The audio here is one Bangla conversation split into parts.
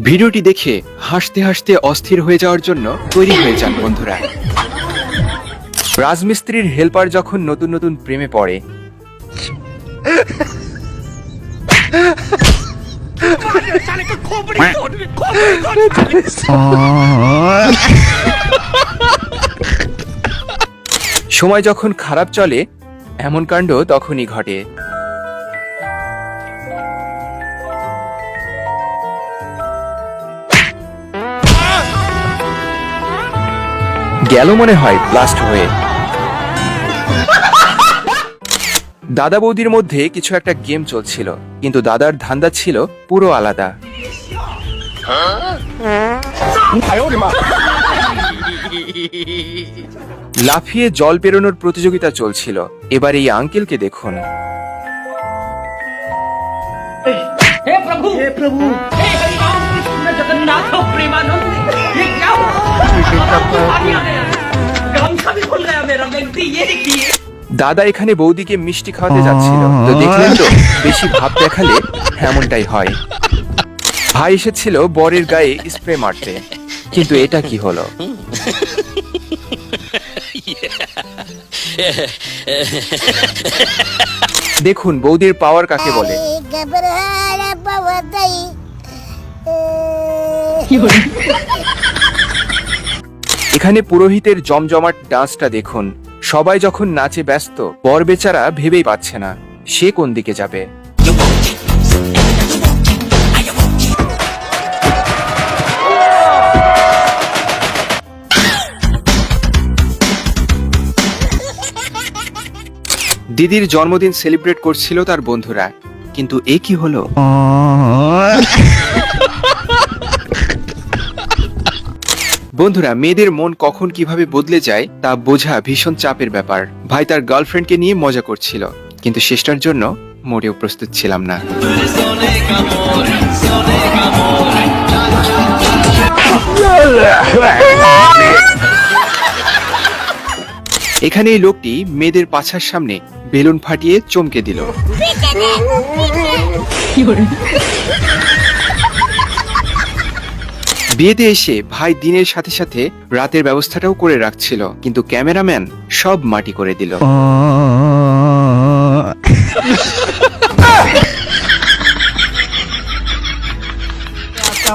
ভিডিওটি দেখে হাসতে হাসতে অস্থির হয়ে যাওয়ার জন্য তৈরি হয়ে যান বন্ধুরা। রাজমিস্ত্রির হেল্পার যখন নতুন নতুন প্রেমে পড়ে, সময় যখন খারাপ চলে, এমন কাণ্ড তখনই ঘটে। গেল মনে হয় ব্লাস্ট হয়ে। দাদা বৌদির মধ্যে কিছু একটা গেম চলছিল, কিন্তু দাদার ধান্দা ছিল পুরো আলাদা। লাফিয়ে জল পেরোনোর প্রতিযোগিতা চলছিল। এবার এই আঙ্কেলকে দেখুন। हे प्रभु हे हे हरि राम कृष्ण जगन्नाथ प्रेमानंद ये क्या हुआ? पानी आ गया, गमछा भी खुल गया मेरा। बेटी ये देखिए। দাদা এখানে বৌদিকে মিষ্টি খাওয়াতে যাচ্ছিল, তো দেখলেন তো বেশি ভাব দেখালে এমনটাই হয়। ভাই এসেছিল বরের গায়ে স্প্রে মারতে, কিন্তু এটা কি হলো? দেখুন বৌদির পাওয়ার কাকে বলে। এখানে পুরোহিতের জমজমাট ডান্সটা দেখুন। সবাই যখন নাচে ব্যস্ত, বর বেচারা ভেবেই পাচ্ছে না সে কোন দিকে যাবে। দিদির জন্মদিন সেলিব্রেট করছিল তার বন্ধুরা, কিন্তু এ কি হলো? বন্ধুরা, মেয়েদের মন কখন কিভাবে বদলে যায় তা বোঝা ভীষণ চাপের ব্যাপার। ভাই তার গার্লফ্রেন্ডকে নিয়ে মজা করছিল, কিন্তু শেষটার জন্য মোটেও প্রস্তুত ছিলাম না। এখানে এই লোকটি মেয়েদের পাছার সামনে বেলুন ফাটিয়ে চমকে দিল। বিয়েতে এসে ভাই দিনের সাথে সাথে রাতের ব্যবস্থাটাও করে রাখছিল, কিন্তু ক্যামেরাম্যান সব মাটি করে দিল।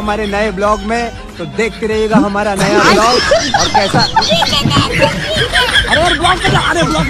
हमारे नए ब्लॉग में तो देखते रहिएगा हमारा नया ब्लॉग। और कैसा अरे ब्लॉग